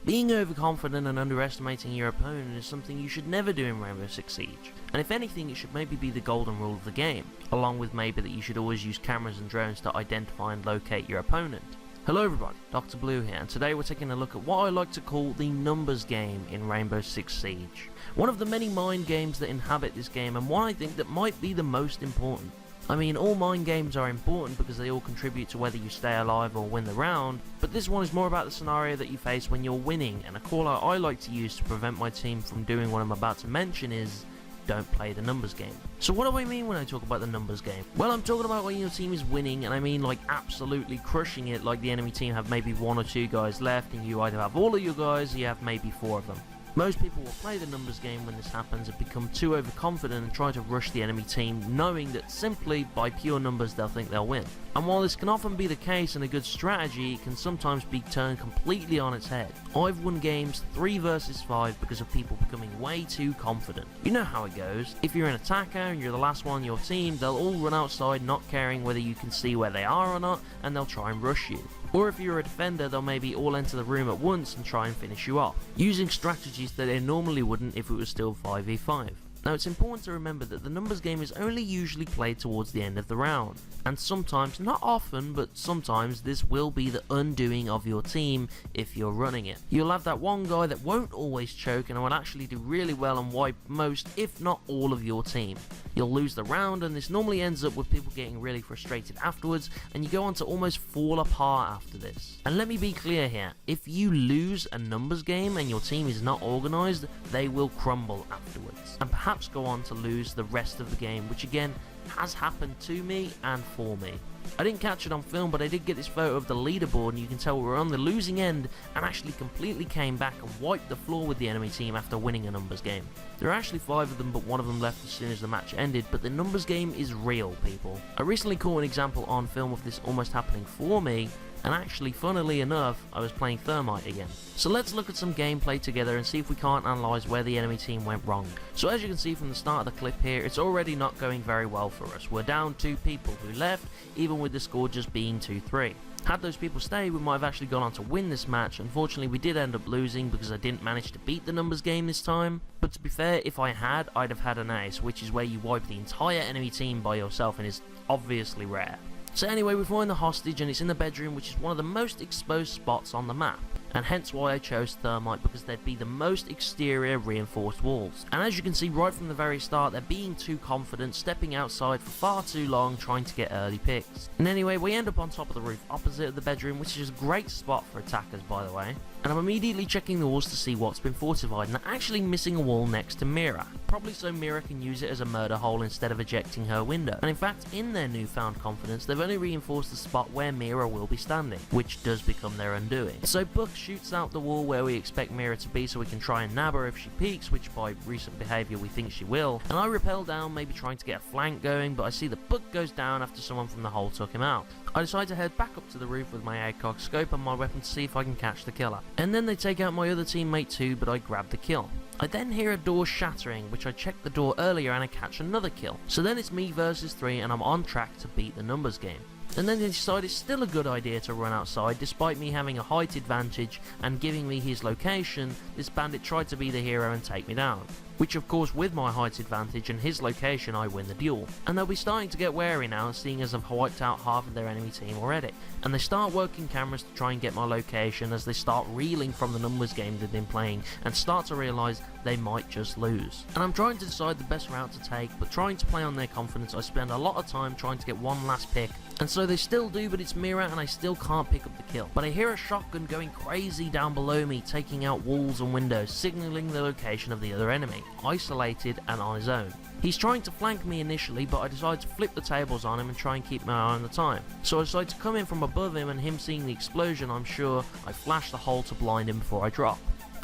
Being overconfident and underestimating your opponent is something you should never do in Rainbow Six Siege, and if anything it should maybe be the golden rule of the game, along with maybe that you should always use cameras and drones to identify and locate your opponent. Hello everybody, Dr. Blue here, and today we're taking a look at what I like to call the numbers game in Rainbow Six Siege. One of the many mind games that inhabit this game, and one I think that might be the most important. I mean, all mind games are important because they all contribute to whether you stay alive or win the round, but this one is more about the scenario that you face when you're winning, and a call out I like to use to prevent my team from doing what I'm about to mention is, don't play the numbers game. So what do I mean when I talk about the numbers game? Well, I'm talking about when your team is winning, and I mean like absolutely crushing it, like the enemy team have maybe 1 or 2 guys left, and you either have all of your guys or you have maybe 4 of them. Most people will play the numbers game when this happens and become too overconfident and try to rush the enemy team, knowing that simply by pure numbers they'll think they'll win. And while this can often be the case and a good strategy, it can sometimes be turned completely on its head. I've won games 3 versus 5 because of people becoming way too confident. You know how it goes. If you're an attacker and you're the last one on your team, they'll all run outside not caring whether you can see where they are or not, and they'll try and rush you. Or if you're a defender, they'll maybe all enter the room at once and try and finish you off, using strategies that they normally wouldn't if it was still 5v5. Now it's important to remember that the numbers game is only usually played towards the end of the round, and sometimes, not often, but sometimes this will be the undoing of your team if you're running it. You'll have that one guy that won't always choke and will actually do really well and wipe most, if not all of your team. You'll lose the round, and this normally ends up with people getting really frustrated afterwards, and you go on to almost fall apart after this. And let me be clear here, if you lose a numbers game and your team is not organised, they will crumble afterwards, and perhaps go on to lose the rest of the game, which again has happened to me and for me. I didn't catch it on film, but I did get this photo of the leaderboard, and you can tell we were on the losing end and actually completely came back and wiped the floor with the enemy team after winning a numbers game. There are actually 5 of them, but 1 of them left as soon as the match ended, but the numbers game is real, people. I recently caught an example on film of this almost happening for me, and actually, funnily enough, I was playing Thermite again. So let's look at some gameplay together and see if we can't analyse where the enemy team went wrong. So as you can see from the start of the clip here, it's already not going very well for us. We're down 2 people who left, even with the score just being 2-3. Had those people stayed, we might have actually gone on to win this match. Unfortunately, we did end up losing because I didn't manage to beat the numbers game this time. But to be fair, if I had, I'd have had an ace, which is where you wipe the entire enemy team by yourself and is obviously rare. So anyway, we find the hostage, and it's in the bedroom, which is one of the most exposed spots on the map, and hence why I chose Thermite, because there'd be the most exterior reinforced walls. And as you can see right from the very start, they're being too confident, stepping outside for far too long, trying to get early picks. And anyway, we end up on top of the roof opposite of the bedroom, which is a great spot for attackers, by the way. And I'm immediately checking the walls to see what's been fortified, and they're actually missing a wall next to Mira, probably so Mira can use it as a murder hole instead of ejecting her window. And in fact, in their newfound confidence, they've only reinforced the spot where Mira will be standing, which does become their undoing. So Buck shoots out the wall where we expect Mira to be so we can try and nab her if she peeks, which by recent behaviour we think she will, and I rappel down, maybe trying to get a flank going, but I see that Buck goes down after someone from the hole took him out. I decide to head back up to the roof with my ACOG scope and my weapon to see if I can catch the killer. And then they take out my other teammate too, but I grab the kill. I then hear a door shattering, which I checked the door earlier and I catch another kill. So then it's me versus 3 and I'm on track to beat the numbers game. And then they decide it's still a good idea to run outside. Despite me having a height advantage and giving me his location, this bandit tried to be the hero and take me down. Which of course, with my height advantage and his location, I win the duel. And they'll be starting to get wary now, seeing as I've wiped out half of their enemy team already. And they start working cameras to try and get my location as they start reeling from the numbers game they've been playing and start to realise they might just lose. And I'm trying to decide the best route to take, but trying to play on their confidence, I spend a lot of time trying to get one last pick. And so they still do, but it's Mira and I still can't pick up the kill. But I hear a shotgun going crazy down below me, taking out walls and windows, signalling the location of the other enemy, isolated and on his own. He's trying to flank me initially, but I decide to flip the tables on him and try and keep my eye on the time. So I decide to come in from above him, and him seeing the explosion, I'm sure, I flash the hole to blind him before I drop.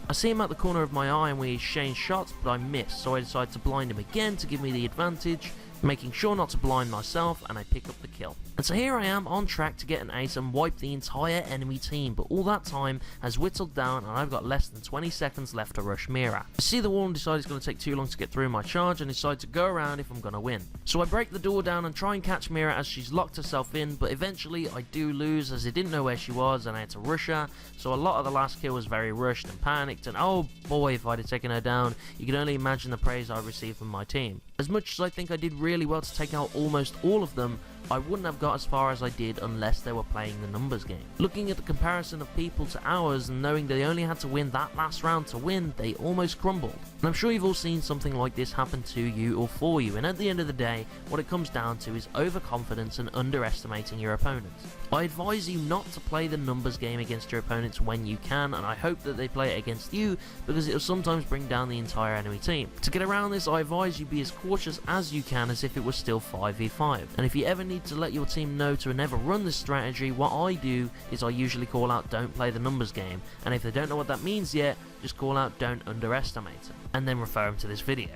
I see him at the corner of my eye and we exchange shots, but I miss, so I decide to blind him again to give me the advantage, making sure not to blind myself, and I pick up the kill. And so here I am on track to get an ace and wipe the entire enemy team, but all that time has whittled down and I've got less than 20 seconds left to rush Mira. I see the wall and decide it's going to take too long to get through my charge and decide to go around if I'm going to win. So I break the door down and try and catch Mira as she's locked herself in, but eventually I do lose as I didn't know where she was and I had to rush her, so a lot of the last kill was very rushed and panicked, and oh boy, if I'd have taken her down, you can only imagine the praise I received from my team. As much as I think I did really well to take out almost all of them, I wouldn't have got as far as I did unless they were playing the numbers game. Looking at the comparison of people to ours and knowing they only had to win that last round to win, they almost crumbled. And I'm sure you've all seen something like this happen to you or for you, and at the end of the day, what it comes down to is overconfidence and underestimating your opponents. I advise you not to play the numbers game against your opponents when you can, and I hope that they play it against you because it'll sometimes bring down the entire enemy team. To get around this, I advise you be as cautious as you can as if it was still 5v5. And if you ever need to let your team know to never run this strategy, what I do is I usually call out don't play the numbers game, and if they don't know what that means yet, just call out don't underestimate them, and then refer them to this video.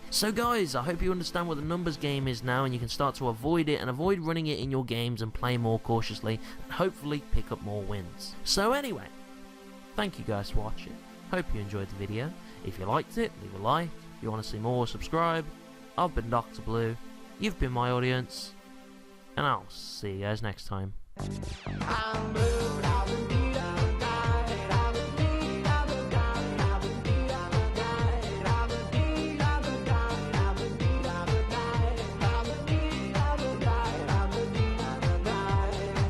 So guys, I hope you understand what the numbers game is now, and you can start to avoid it and avoid running it in your games and play more cautiously and hopefully pick up more wins. So anyway, thank you guys for watching. Hope you enjoyed the video. If you liked it, leave a like. If you want to see more, subscribe. I've been Dr. Blue, you've been my audience, and I'll see you guys next time.